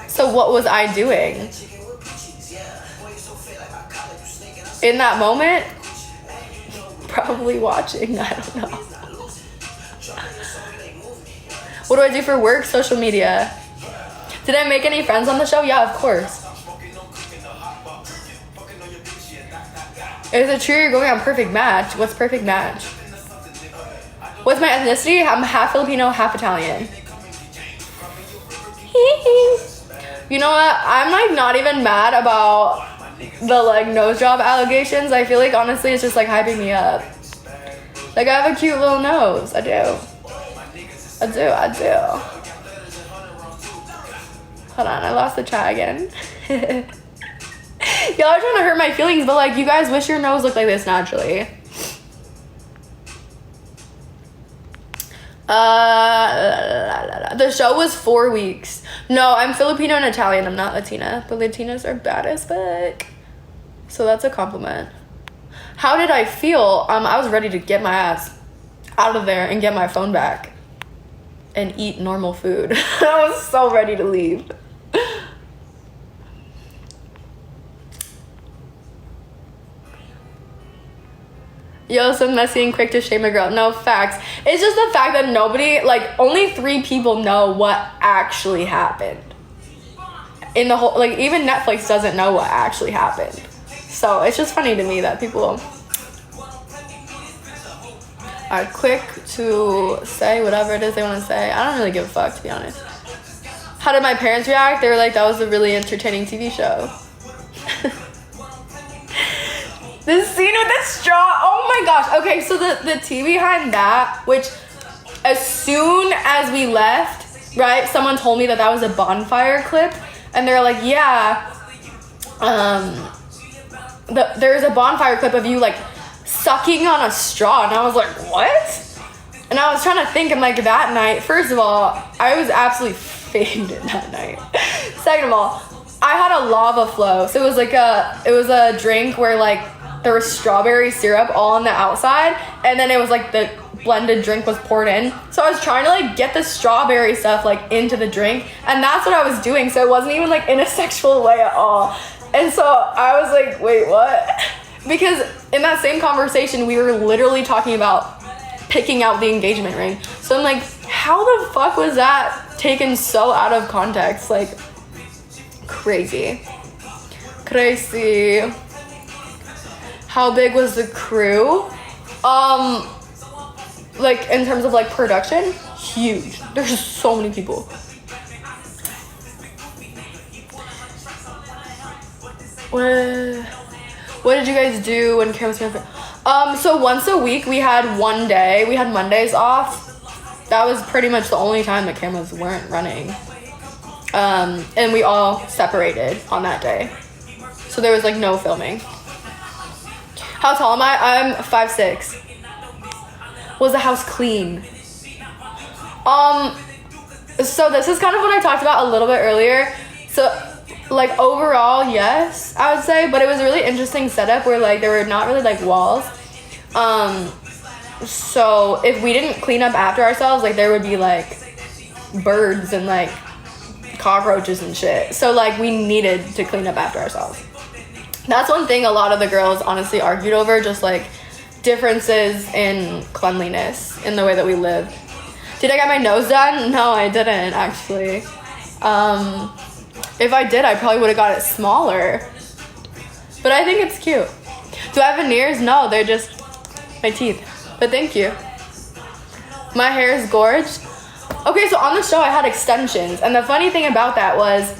So what was I doing? In that moment? Probably watching, I don't know. What do I do for work? Social media. Did I make any friends on the show? Yeah, of course. Is it true you're going on Perfect Match? What's Perfect Match? What's my ethnicity? I'm half Filipino, half Italian. You know what? I'm like not even mad about the like nose job allegations. I feel like honestly it's just like hyping me up. Like I have a cute little nose. I do. Hold on, I lost the chat again. Y'all are trying to hurt my feelings, but like you guys wish your nose looked like this naturally. The show was 4 weeks. No, I'm Filipino and Italian. I'm not Latina. But Latinas are bad as fuck. So that's a compliment. How did I feel? I was ready to get my ass out of there and get my phone back and eat normal food. I was so ready to leave. Yo, so messy and quick to shame a girl. No, facts. It's just the fact that nobody, like, only 3 people know what actually happened. In the whole, like, even Netflix doesn't know what actually happened. So, it's just funny to me that people are quick to say whatever it is they want to say. I don't really give a fuck, to be honest. How did my parents react? They were like, that was a really entertaining TV show. The scene with the straw, oh my gosh. Okay, so the tea behind that, which as soon as we left, right, someone told me that was a bonfire clip, and they're like, yeah, there's a bonfire clip of you like sucking on a straw, and I was like, what? And I was trying to think, and like that night, first of all, I was absolutely faded that night. Second of all, I had a lava flow, so it was a drink where like there was strawberry syrup all on the outside, and then it was like the blended drink was poured in. So I was trying to like get the strawberry stuff like into the drink, and that's what I was doing. So it wasn't even like in a sexual way at all. And so I was like, wait, what? Because in that same conversation, we were literally talking about picking out the engagement ring. So I'm like, how the fuck was that taken so out of context? Like, crazy. Crazy. How big was the crew? Like in terms of like production, huge. There's so many people. What did you guys do when cameras were? So once a week we had one day. We had Mondays off. That was pretty much the only time the cameras weren't running. And we all separated on that day. So there was like no filming. How tall am I? I'm 5'6". Was the house clean? So this is kind of what I talked about a little bit earlier. So like overall, yes, I would say, but it was a really interesting setup where like there were not really like walls. So if we didn't clean up after ourselves, like there would be like birds and like cockroaches and shit. So like we needed to clean up after ourselves. That's one thing a lot of the girls honestly argued over, just like differences in cleanliness in the way that we live. Did I get my nose done? No, I didn't actually. If I did, I probably would have got it smaller. But I think it's cute. Do I have veneers? No, they're just my teeth. But thank you. My hair is gorgeous. Okay, so on the show I had extensions, and the funny thing about that was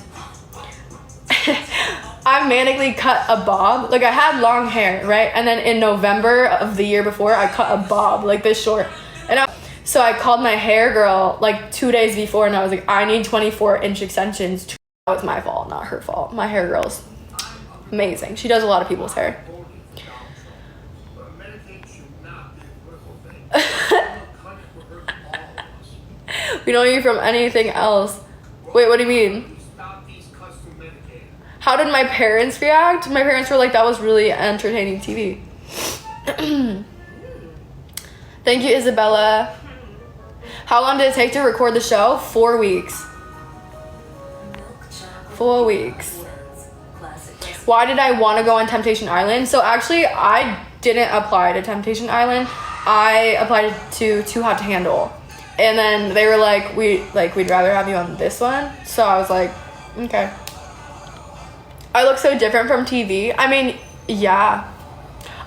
I manically cut a bob. Like I had long hair, right? And then in November of the year before, I cut a bob like this short. So I called my hair girl like 2 days before, and I was like, I need 24-inch extensions. That was my fault, not her fault. My hair girl's amazing. She does a lot of people's hair. We know you from anything else. Wait, what do you mean? How did my parents react? My parents were like, that was really entertaining TV. Thank you, Isabella. How long did it take to record the show? 4 weeks. handful of weeks. Why did I want to go on Temptation Island? So actually, I didn't apply to Temptation Island. I applied to Too Hot to Handle. And then they were like, we'd rather have you on this one. So I was like, okay. I look so different from TV. I mean, yeah.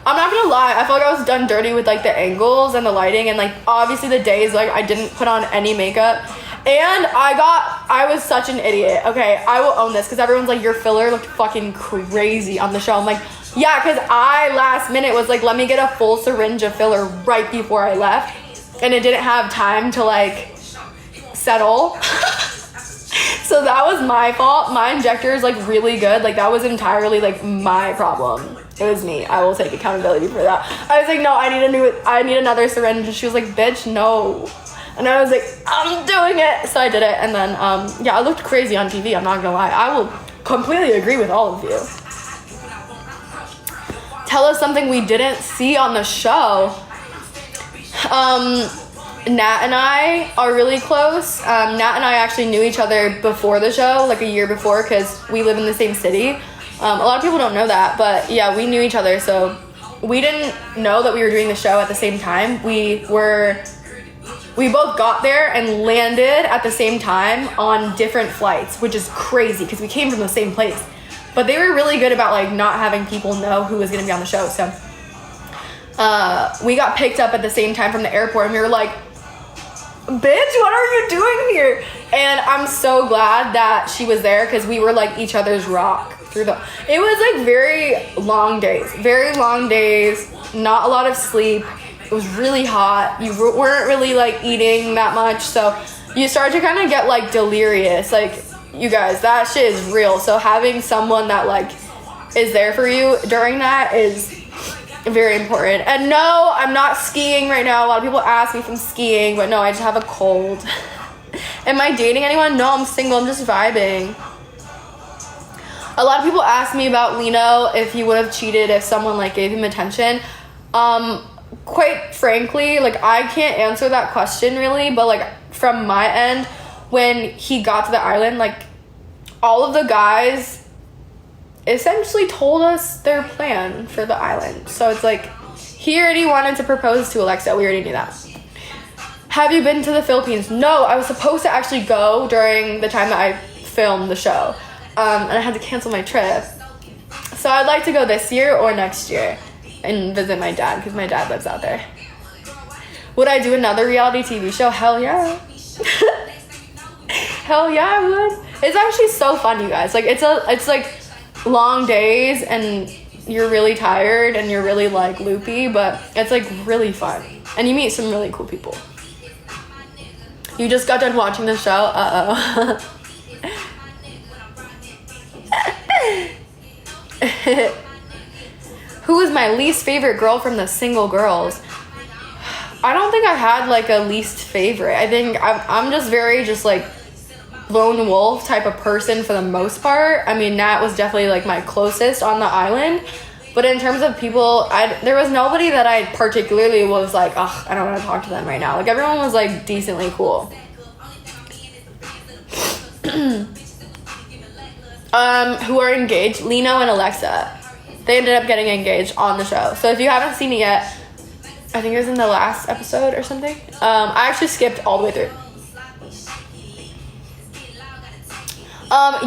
I'm not gonna lie, I felt like I was done dirty with like the angles and the lighting and like obviously the days like I didn't put on any makeup. And I was such an idiot. Okay, I will own this because everyone's like, your filler looked fucking crazy on the show. I'm like, yeah, because I last minute was like, let me get a full syringe of filler right before I left. And it didn't have time to like settle. So that was my fault. My injector is like really good. Like that was entirely like my problem. It was me. I will take accountability for that. I was like, no, I need another syringe. And she was like, bitch, no. And I was like, I'm doing it. So I did it. And then, yeah, I looked crazy on TV. I'm not gonna lie. I will completely agree with all of you. Tell us something we didn't see on the show. Nat and I are really close. Nat and I actually knew each other before the show, like a year before, because we live in the same city. A lot of people don't know that, but yeah, we knew each other. So we didn't know that we were doing the show at the same time. We both got there and landed at the same time on different flights, which is crazy because we came from the same place. But they were really good about like not having people know who was going to be on the show. So we got picked up at the same time from the airport, and we were like, bitch, what are you doing here? And I'm so glad that she was there because we were like each other's rock through it was like very long days, not a lot of sleep. It was really hot. You weren't really like eating that much, so you start to kind of get like delirious. Like, you guys, that shit is real. So having someone that like is there for you during that is very important. And no, I'm not skiing right now. A lot of people ask me if I'm skiing, but no, I just have a cold. Am I dating anyone? No, I'm single. I'm just vibing. A lot of people ask me about Lino, if he would have cheated if someone like gave him attention. Quite frankly, like I can't answer that question really, but like from my end, when he got to the island, like all of the guys essentially told us their plan for the island. So it's like, he already wanted to propose to Alexa. We already knew that. Have you been to the Philippines? No, I was supposed to actually go during the time that I filmed the show. And I had to cancel my trip. So I'd like to go this year or next year and visit my dad because my dad lives out there. Would I do another reality TV show? Hell yeah. Hell yeah, I would. It's actually so fun, you guys. Like it's like long days and you're really tired and you're really like loopy, but it's like really fun. And you meet some really cool people. You just got done watching the show? Uh-oh. Who is my least favorite girl from the single girls? I don't think I had like a least favorite. I think I'm just very just like lone wolf type of person for the most part. I mean, Nat was definitely like my closest on the island, but in terms of people, there was nobody that I particularly was like, ugh, I don't want to talk to them right now. Like everyone was like decently cool. Who are engaged? Lino and Alexa. They ended up getting engaged on the show. So if you haven't seen it yet, I think it was in the last episode or something. I actually skipped all the way through.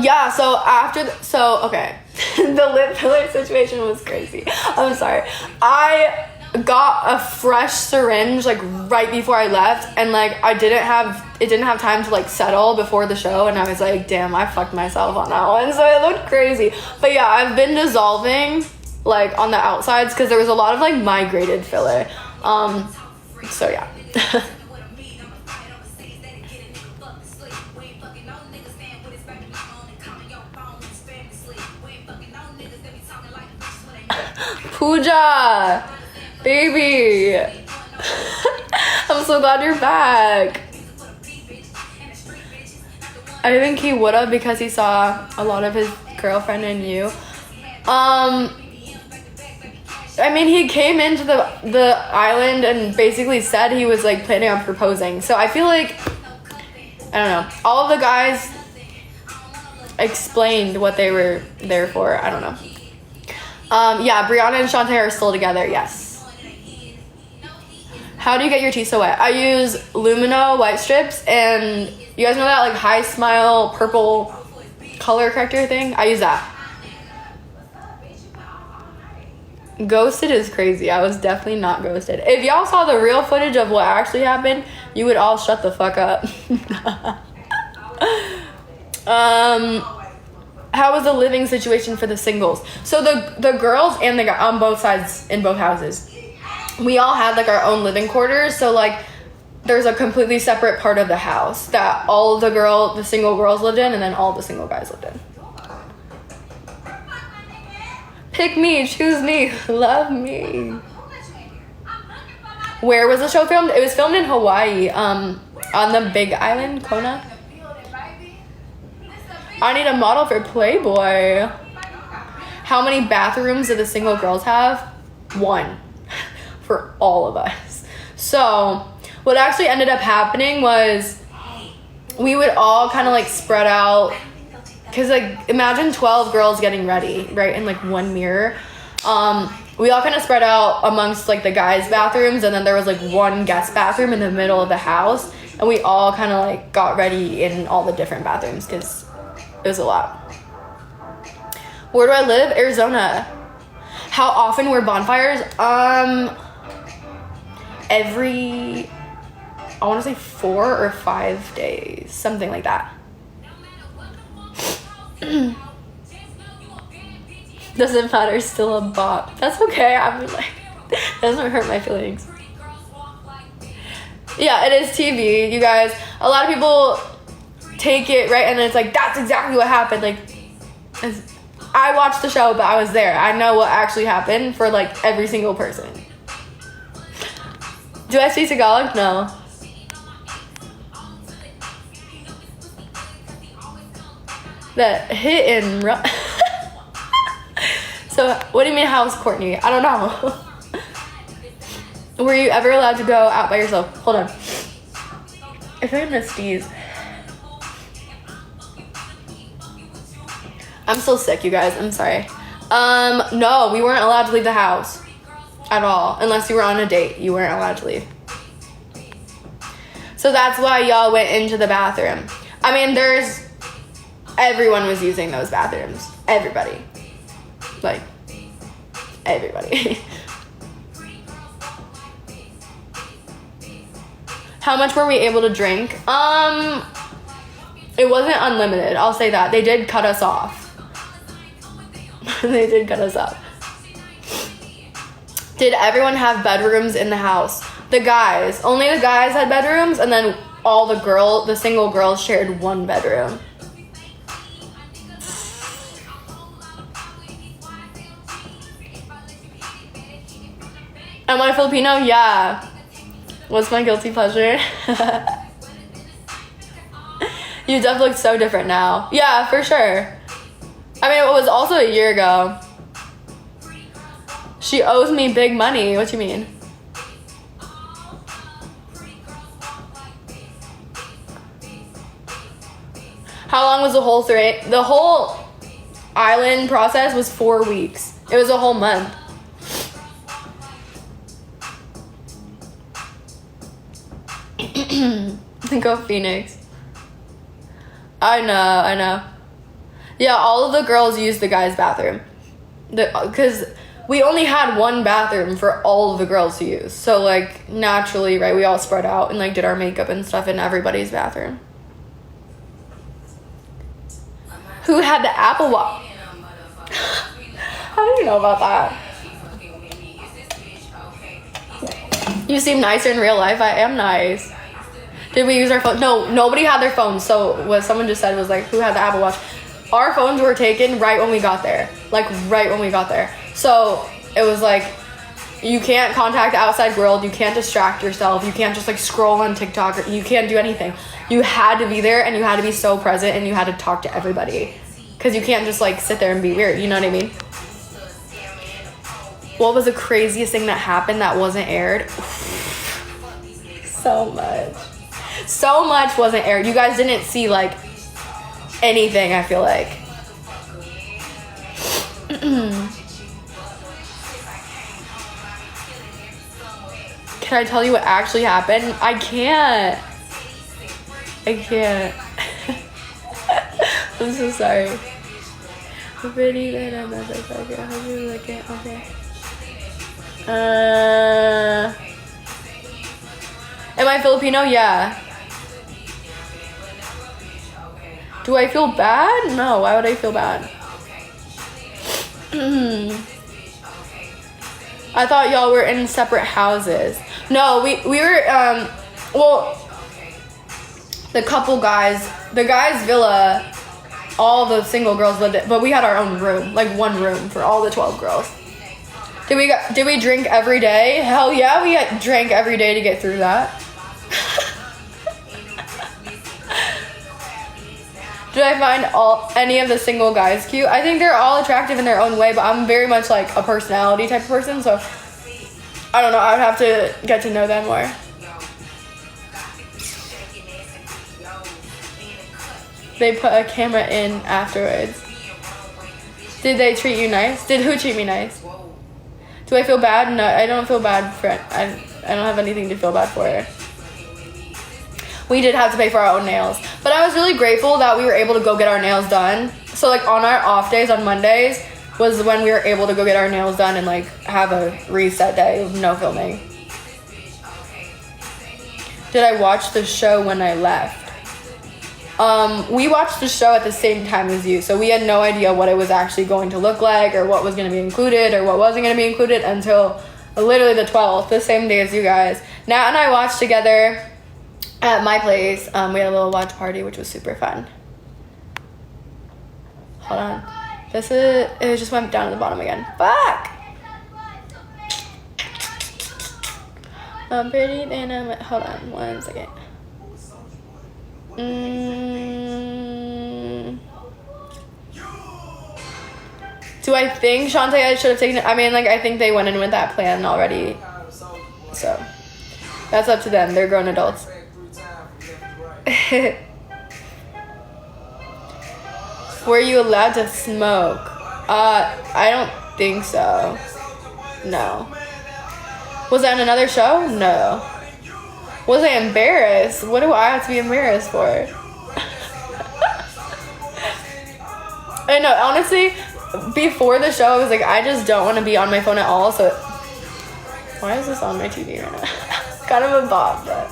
Yeah, so okay. The lip filler situation was crazy. I'm sorry. I got a fresh syringe like right before I left, and like it didn't have time to like settle before the show, and I was like, damn, I fucked myself on that one. So it looked crazy. But yeah, I've been dissolving like on the outsides because there was a lot of like migrated filler. So yeah. Pooja, baby. I'm so glad you're back. I think he would have because he saw a lot of his girlfriend in you. I mean, he came into the island and basically said he was like planning on proposing. So I feel like, I don't know, all of the guys explained what they were there for. I don't know. Yeah, Brianna and Shantae are still together. Yes. How do you get your teeth so wet? I use Lumino white strips, and you guys know that like High Smile purple color corrector thing? I use that. Ghosted is crazy. I was definitely not ghosted. If y'all saw the real footage of what actually happened, you would all shut the fuck up. How was the living situation for the singles? So the girls and the guys on both sides in both houses, we all had like our own living quarters. So like there's a completely separate part of the house that all of the single girls lived in, and then all the single guys lived in. Pick me, choose me, love me. Where was the show filmed? It was filmed in Hawaii, on the Big Island, Kona. I need a model for Playboy. How many bathrooms do the single girls have? 1 for all of us. So what actually ended up happening was we would all kind of like spread out, because like imagine 12 girls getting ready, right, in like one mirror. We all kind of spread out amongst like the guys' bathrooms, and then there was like one guest bathroom in the middle of the house, and we all kind of like got ready in all the different bathrooms because it was a lot. Where do I live? Arizona. How often were bonfires? Every, I want to say 4 or 5 days, something like that. Doesn't matter, still a bop. That's okay. I mean, like, doesn't hurt my feelings. Yeah, it is TV, you guys. A lot of people take it, right, and it's like, that's exactly what happened. Like, I watched the show, but I was there. I know what actually happened for like every single person. Do I speak Tagalog? No. That hit and run. So, what do you mean, how's Courtney? I don't know. Were you ever allowed to go out by yourself? Hold on. If I'm gonna sneeze. I'm still sick, you guys. I'm sorry. No, we weren't allowed to leave the house at all. Unless you were on a date, you weren't allowed to leave. So that's why y'all went into the bathroom. I mean, everyone was using those bathrooms. Everybody. Like, everybody. How much were we able to drink? It wasn't unlimited, I'll say that. They did cut us off. They did cut us off. Did everyone have bedrooms in the house? The guys. Only the guys had bedrooms, and then all the single girls shared one bedroom. Am I Filipino? Yeah. What's my guilty pleasure? You definitely look so different now. Yeah, for sure. I mean, it was also a year ago. She owes me big money. What you mean? How long was the whole thing? The whole island process was 4 weeks. It was a whole month. Go Phoenix. I know. Yeah, all of the girls used the guys' bathroom. Because we only had one bathroom for all of the girls to use. So, like, naturally, right, we all spread out and, like, did our makeup and stuff in everybody's bathroom. Who had the Apple Watch? How do you know about that? You seem nicer in real life. I am nice. Did we use our phone? No, nobody had their phones. So what someone just said was like, who had the Apple Watch? Our phones were taken right when we got there. Like, right when we got there. So it was like, you can't contact the outside world. You can't distract yourself. You can't just like scroll on TikTok. You can't do anything. You had to be there, and you had to be so present, and you had to talk to everybody. Because you can't just like sit there and be weird. You know what I mean? What was the craziest thing that happened that wasn't aired? So much wasn't aired. You guys didn't see like anything, I feel like. Can I tell you what actually happened? I can't. I'm so sorry. Pretty bad, I'm motherfucker. I hope you like it. Okay. Am I Filipino? Yeah. Do I feel bad? No. Why would I feel bad? I thought y'all were in separate houses. No, we were, well, the couple guys, the guys' villa, all the single girls lived it, but we had our own room, like one room for all the 12 girls. Did we drink every day? Hell yeah, we drank every day to get through that. Did I find any of the single guys cute? I think they're all attractive in their own way, but I'm very much like a personality type of person, so I don't know, I would have to get to know them more. They put a camera in afterwards. Did they treat you nice? Did who treat me nice? Do I feel bad? No, I don't feel bad for it. I don't have anything to feel bad for. We did have to pay for our own nails. But I was really grateful that we were able to go get our nails done. So like on our off days, on Mondays, was when we were able to go get our nails done and like have a reset day of no filming. Did I watch the show when I left? We watched the show at the same time as you, so we had no idea what it was actually going to look like or what was going to be included or what wasn't going to be included until literally the 12th, the same day as you guys. Nat and I watched together at my place. We had a little watch party, which was super fun. Hold on. It just went down to the bottom again. Fuck! I'm pretty and I'm, hold on 1 second. Do I think Shantae should have taken it? I mean, like, I think they went in with that plan already. So, that's up to them. They're grown adults. Were you allowed to smoke? I don't think so. No. Was that in another show? No. Was I embarrassed? What do I have to be embarrassed for? I know, honestly, before the show, I was like, I just don't want to be on my phone at all, so... Why is this on my TV right now? Kind of a bop, but...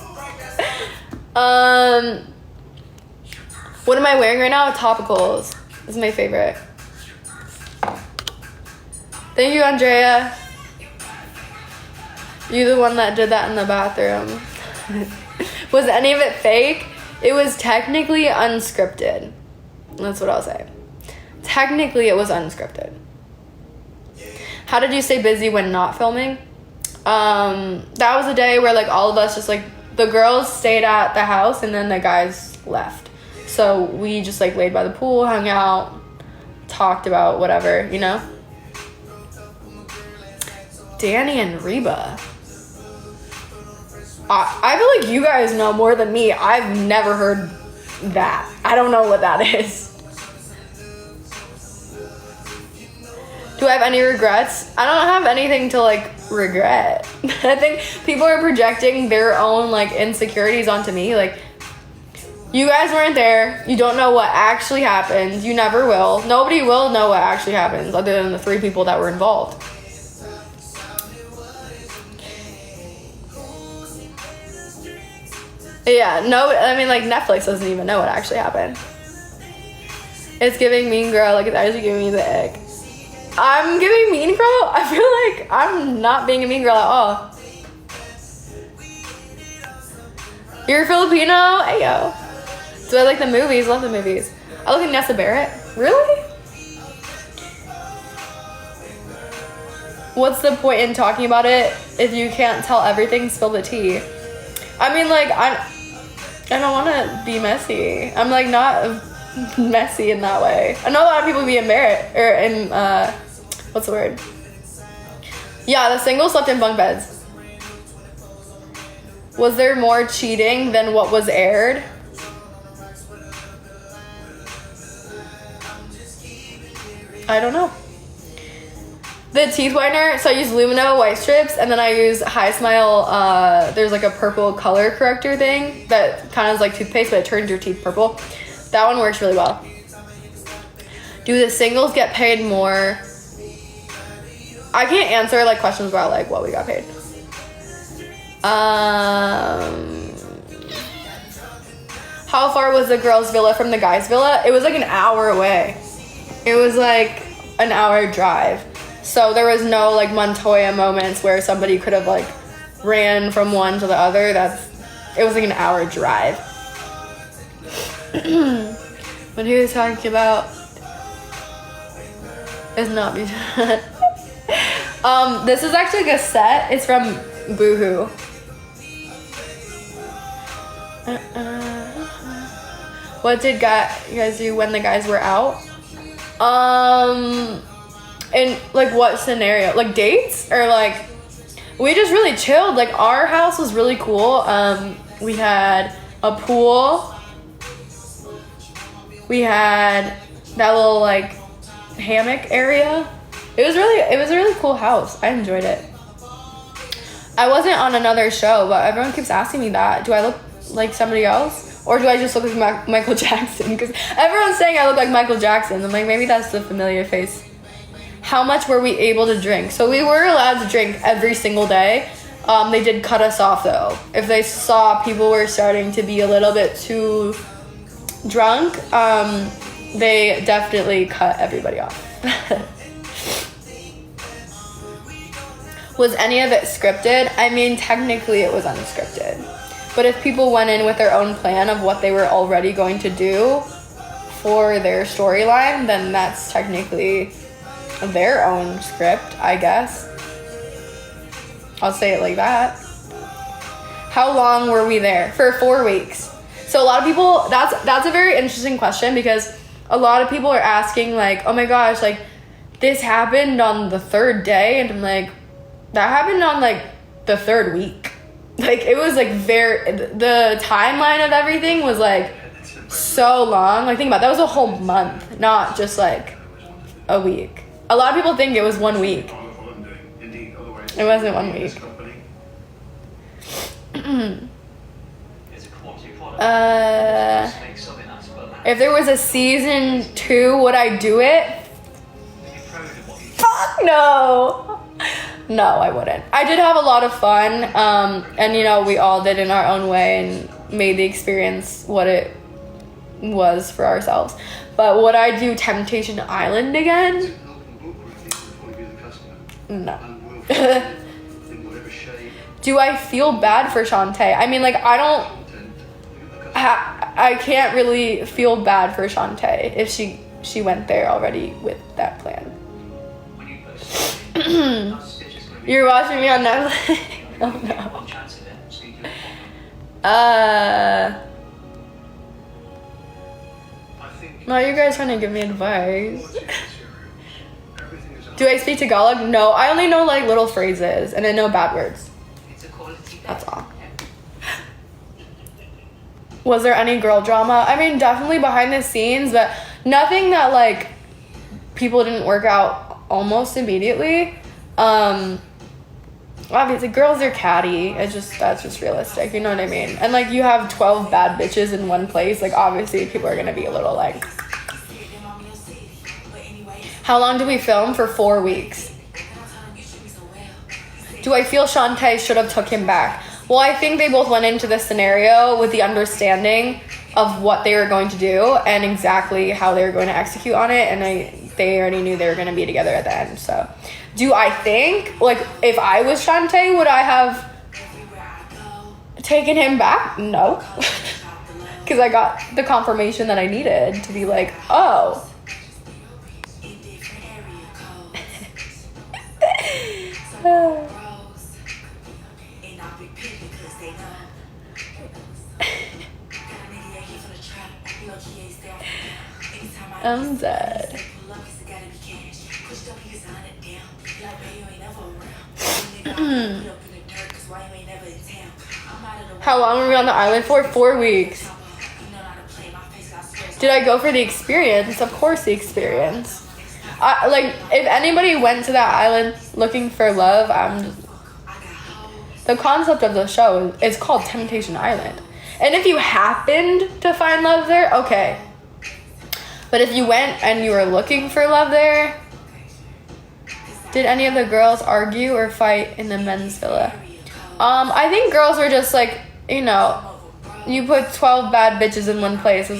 What am I wearing right now? Topicals. This is my favorite. Thank you, Andrea. You the one that did that in the bathroom. Was any of it fake? It was technically unscripted. That's what I'll say. Technically, it was unscripted. How did you stay busy when not filming? That was a day where like all of us just like the girls stayed at the house and then the guys left. So we just like laid by the pool, hung out, talked about whatever, you know? Danny and Reba. I feel like you guys know more than me. I've never heard that. I don't know what that is. Do I have any regrets? I don't have anything to like regret. I think people are projecting their own like insecurities onto me. Like, you guys weren't there. You don't know what actually happened. You never will. Nobody will know what actually happens other than the 3 people that were involved. Yeah, no, I mean, like, Netflix doesn't even know what actually happened. It's giving Mean Girl, like, it's actually giving me the ick. I'm giving Mean Girl? I feel like I'm not being a Mean Girl at all. You're Filipino? Ayo. Do I like the movies? Love the movies. I look at Nessa Barrett. Really? What's the point in talking about it if you can't tell everything? Spill the tea. I mean, like, I don't want to be messy. I'm, like, not messy in that way. I know a lot of people be embarrassed, or what's the word? Yeah, the singles slept in bunk beds. Was there more cheating than what was aired? I don't know. The teeth whitener, so I use Lumino white strips, and then I use High Smile. There's like a purple color corrector thing that kind of is like toothpaste, but it turns your teeth purple. That one works really well. Do the singles get paid more? I can't answer like questions about like what we got paid. How far was the girls' villa from the guys' villa? It was like an hour away. It was like an hour drive. So there was no like Montoya moments where somebody could have like ran from one to the other. It was like an hour drive. What he was talking about is not me. This is actually like a set. It's from Boohoo. What did you guys do when the guys were out? In like what scenario? Like dates or like we just really chilled. Like our house was really cool. We had a pool. We had that little like hammock area. It was a really cool house. I enjoyed it. I wasn't on another show, but everyone keeps asking me that. Do I look like somebody else? Or do I just look like Michael Jackson? Because everyone's saying I look like Michael Jackson. I'm like, maybe that's the familiar face. How much were we able to drink? So we were allowed to drink every single day. They did cut us off though. If they saw people were starting to be a little bit too drunk, they definitely cut everybody off. Was any of it scripted? I mean, technically it was unscripted. But if people went in with their own plan of what they were already going to do for their storyline, then that's technically their own script, I guess. I'll say it like that. How long were we there? For 4 weeks. So a lot of people, that's a very interesting question because a lot of people are asking like, oh my gosh, like this happened on the 3rd day, and I'm like, that happened on like the 3rd week. Like it was like the timeline of everything was like so long. Like think about it, that was a whole month, not just like a week. A lot of people think it was 1 week. It wasn't 1 week. If there was a season 2, would I do it? Fuck no. No, I wouldn't. I did have a lot of fun, and you know, we all did in our own way and made the experience what it was for ourselves. But would I do Temptation Island again? No. Do I feel bad for Shantae? I mean, like, I can't really feel bad for Shantae if she went there already with that plan. You're watching me on Netflix? Oh no. No, you guys trying to give me advice. Do I speak Tagalog? No, I only know like little phrases and I know bad words. That's all. Was there any girl drama? I mean, definitely behind the scenes, but nothing that like people didn't work out almost immediately. Obviously girls are catty. That's just realistic, you know what I mean? And like you have 12 bad bitches in one place, like obviously people are gonna be a little like. How long did we film? For 4 weeks. Do I feel Shantae should have took him back? Well, I think they both went into this scenario with the understanding of what they were going to do and exactly how they were going to execute on it, and they already knew they were going to be together at the end. So do I think, like, if I was Shantae, would I have taken him back? No. Because I got the confirmation that I needed to be like, oh. I'm dead. How long were we on the island for? 4 weeks. Did I go for the experience? Of course, the experience. Like, if anybody went to that island looking for love, the concept of the show is called Temptation Island. And if you happened to find love there, okay. But if you went and you were looking for love there, did any of the girls argue or fight in the men's villa? I think girls were just like, you know, you put 12 bad bitches in one place. We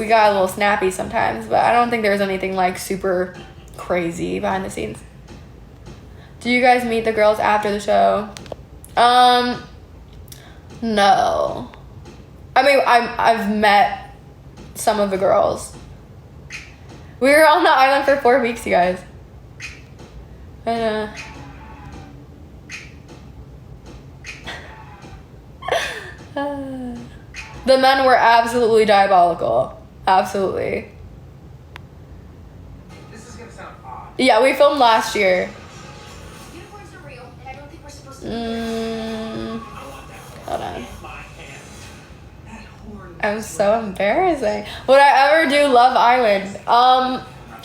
got a little snappy sometimes, but I don't think there was anything like super crazy behind the scenes. Do you guys meet the girls after the show? No. I mean, I've met some of the girls. We were on the island for 4 weeks, you guys. And, the men were absolutely diabolical. Absolutely. This is gonna sound odd. Yeah, we filmed last year. Unicorns are real, and I don't think we're supposed to. Hold on. I'm so embarrassing. Would I ever do Love Island?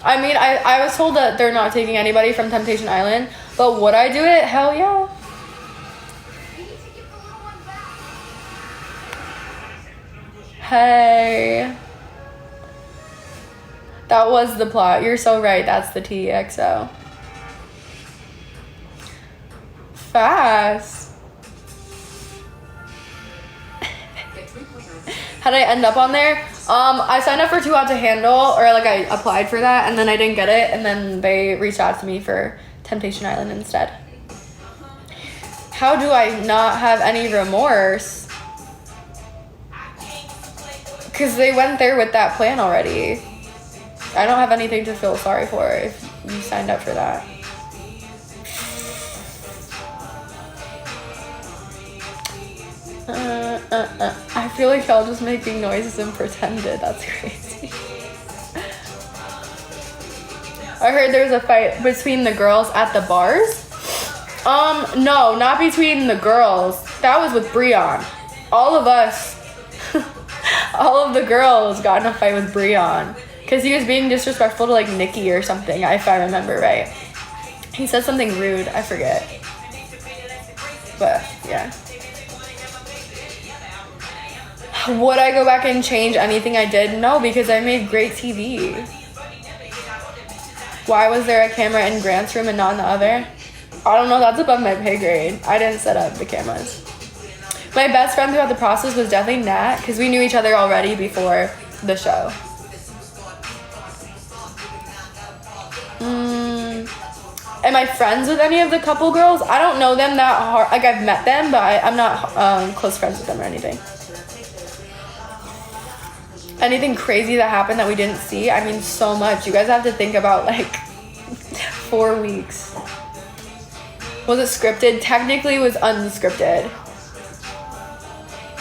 I mean, I was told that they're not taking anybody from Temptation Island, but would I do it? Hell yeah. We need to give the little one back. Hey. That was the plot. You're so right. That's the TXO. Fast. How did I end up on there? I signed up for Too Hot to Handle, or like I applied for that, and then I didn't get it, and then they reached out to me for Temptation Island instead. How do I not have any remorse? Because they went there with that plan already. I don't have anything to feel sorry for if you signed up for that. I feel like y'all just making noises and pretended. That's crazy. I heard there was a fight between the girls at the bars. No, not between the girls. That was with Breon. All of us, all of the girls got in a fight with Breon because he was being disrespectful to like Nikki or something, if I remember right. He said something rude. I forget. But yeah. Would I go back and change anything I did? No, because I made great TV. Why was there a camera in Grant's room and not in the other? I don't know, that's above my pay grade. I didn't set up the cameras. My best friend throughout the process was definitely Nat, because we knew each other already before the show. Am I friends with any of the couple girls? I don't know them that hard. Like, I've met them, but I'm not close friends with them or anything. Anything crazy that happened that we didn't see? I mean, so much. You guys have to think about, like, 4 weeks. Was it scripted? Technically, it was unscripted.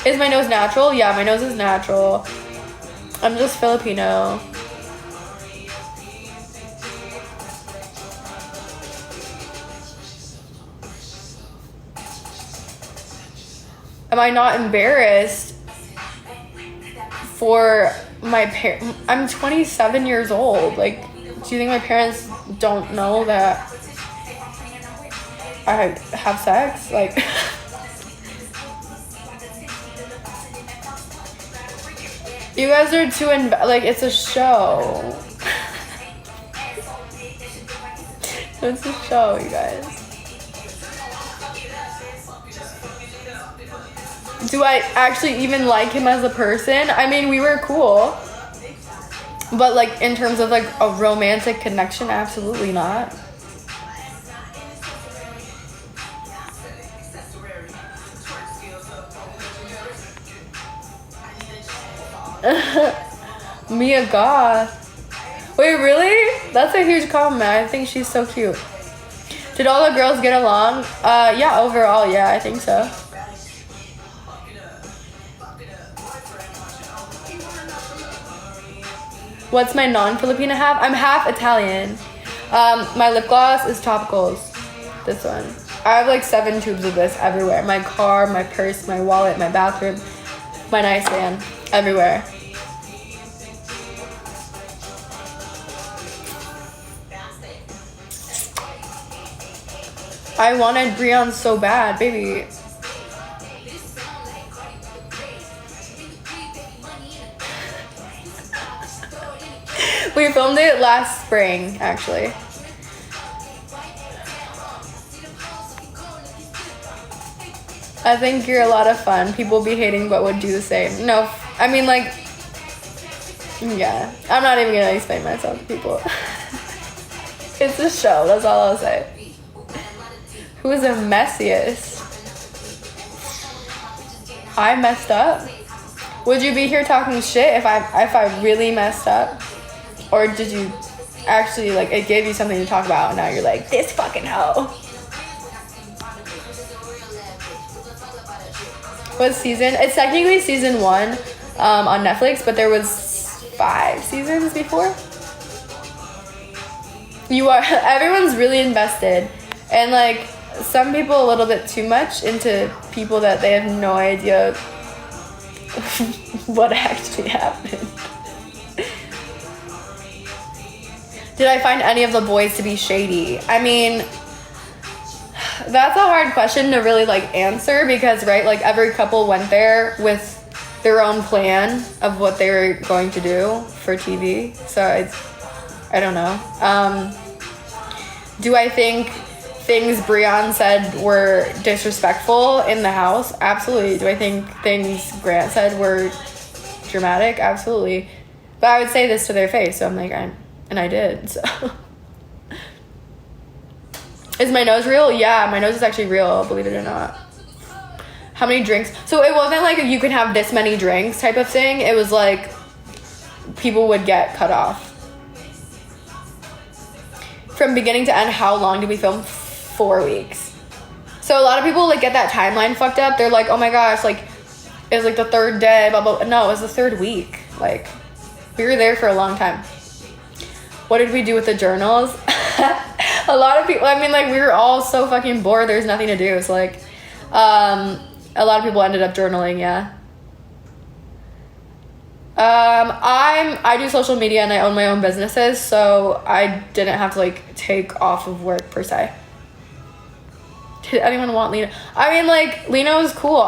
Is my nose natural? Yeah, my nose is natural. I'm just Filipino. Am I not embarrassed for my parents? I'm 27 years old. Like, do you think my parents don't know that I have sex? Like, you guys are too like, it's a show. It's a show, you guys. Do I actually even like him as a person? I mean, we were cool. But, like, in terms of, like, a romantic connection, absolutely not. Mia Goth. Wait, really? That's a huge compliment. I think she's so cute. Did all the girls get along? Yeah, overall, yeah, I think so. What's my non-Filipina half? I'm half Italian. My lip gloss is Topicals. This one. I have like 7 tubes of this everywhere. My car, my purse, my wallet, my bathroom, my nightstand, everywhere. I wanted Breon so bad, baby. We filmed it last spring, actually. I think you're a lot of fun. People be hating but would do the same. No, I mean, like, yeah. I'm not even gonna explain myself to people. It's a show, that's all I'll say. Who is the messiest? I messed up? Would you be here talking shit if I really messed up? Or did you actually, like, it gave you something to talk about and now you're like, this fucking hoe? What season? It's technically season 1 on Netflix, but there was 5 seasons before. Everyone's really invested, and like some people a little bit too much into people that they have no idea what actually happened. Did I find any of the boys to be shady? I mean, that's a hard question to really like answer because, right, like every couple went there with their own plan of what they were going to do for TV. So I don't know. Do I think things Breon said were disrespectful in the house? Absolutely. Do I think things Grant said were dramatic? Absolutely. But I would say this to their face, so I'm like, and I did, so. Is my nose real? Yeah, my nose is actually real, believe it or not. How many drinks? So it wasn't like you could have this many drinks type of thing. It was like people would get cut off. From beginning to end, how long did we film? 4 weeks. So a lot of people like get that timeline fucked up. They're like, oh my gosh, like it was like the 3rd day, blah, blah. No, it was the 3rd week. Like we were there for a long time. What did we do with the journals? A lot of people, I mean, like we were all so fucking bored. There's nothing to do. So like, a lot of people ended up journaling. Yeah. I do social media and I own my own businesses, so I didn't have to like take off of work per se. Did anyone want Lena? I mean, like Lena was cool.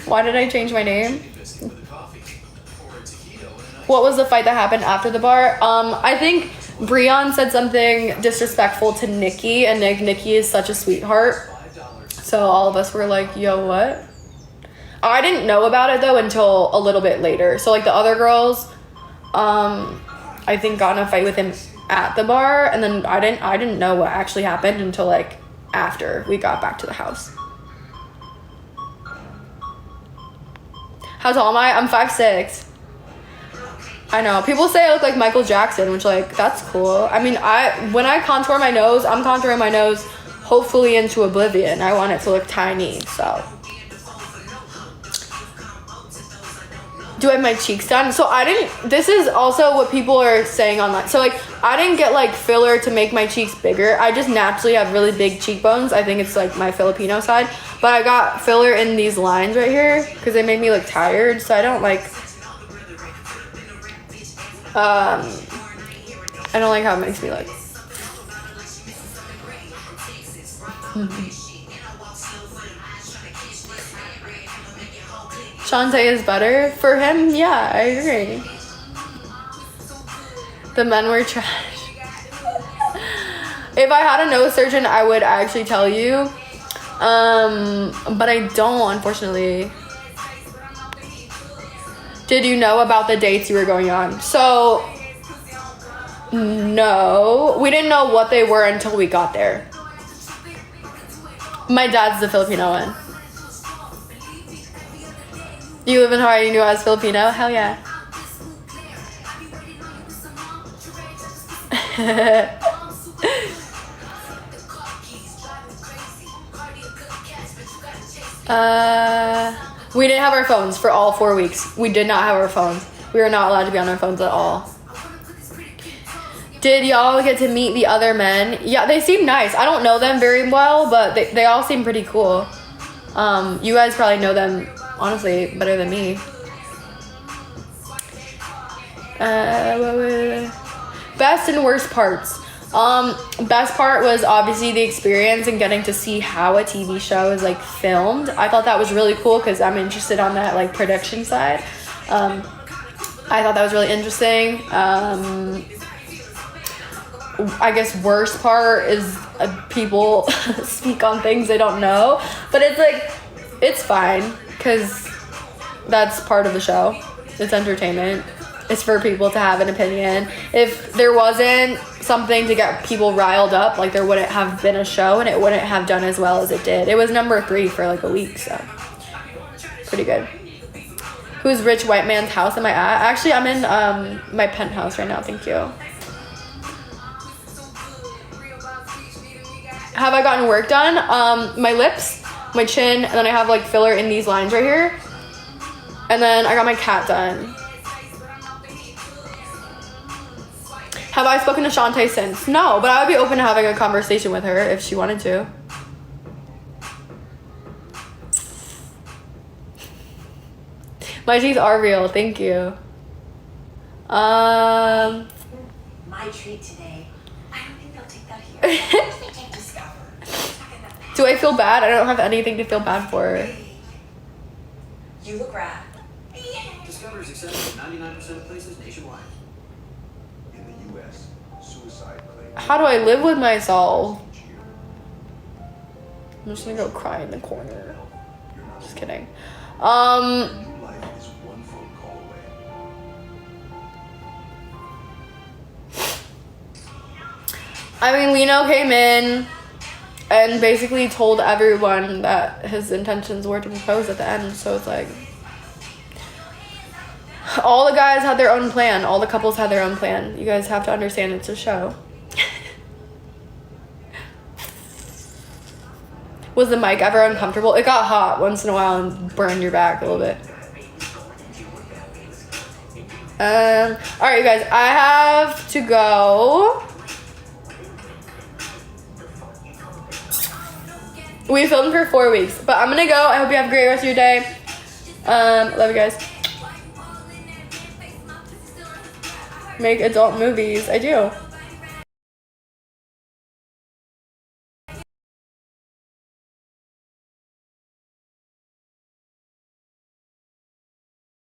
Why did I change my name? What was the fight that happened after the bar? I think Breon said something disrespectful to Nikki, and Nikki is such a sweetheart. So all of us were like, yo, what? I didn't know about it though until a little bit later. So like the other girls, I think got in a fight with him at the bar, and then I didn't know what actually happened until like after we got back to the house. How tall am I? I'm 5'6". I know. People say I look like Michael Jackson, which like that's cool. I mean, when I contour my nose, I'm contouring my nose hopefully into oblivion. I want it to look tiny, so. Do I have my cheeks done? So this is also what people are saying online. So like, I didn't get like filler to make my cheeks bigger. I just naturally have really big cheekbones. I think it's like my Filipino side. But I got filler in these lines right here because they make me look tired. So I don't like, I don't like how it makes me look. Shantae is better for him. Yeah, I agree. The men were trash. If I had a nose surgeon, I would actually tell you, but I don't, unfortunately. Did you know about the dates you were going on? So no, we didn't know what they were until we got there. My dad's the Filipino one. You live in Hawaii, you knew I was Filipino? Hell yeah. We didn't have our phones for all 4 weeks. We did not have our phones. We were not allowed to be on our phones at all. Did y'all get to meet the other men? Yeah, they seem nice. I don't know them very well, but they all seem pretty cool. You guys probably know them, honestly, better than me. Best and worst parts. Best part was obviously the experience and getting to see how a TV show is like filmed. I thought that was really cool because I'm interested on that like production side. I thought that was really interesting. I guess worst part is people speak on things they don't know, but it's like, it's fine because that's part of the show. It's entertainment. It's for people to have an opinion. If there wasn't something to get people riled up, like there wouldn't have been a show and it wouldn't have done as well as it did. It was number 3 for like a week, so pretty good. Whose rich white man's house am I at? Actually, I'm in my penthouse right now, thank you. Have I gotten work done? My lips, my chin, and then I have like filler in these lines right here. And then I got my cat done. Have I spoken to Shantae since? No, but I would be open to having a conversation with her if she wanted to. My teeth are real, thank you. My treat today. I don't think they'll take that here. They can't discover. Do I feel bad? I don't have anything to feel bad for. You look rad. Discover is accepted in 99% of places nationwide. In the U.S., suicide claims. How do I live with myself? I'm just gonna go cry in the corner. Just kidding. New life is one phone call away. I mean, Lino came in and basically told everyone that his intentions were to propose at the end, so it's like all the guys had their own plan. All the couples had their own plan. You guys have to understand it's a show. Was the mic ever uncomfortable? It got hot once in a while and burned your back a little bit. Alright, you guys, I have to go. We filmed for 4 weeks, but I'm gonna go. I hope you have a great rest of your day. Love you guys. Make adult movies. I do.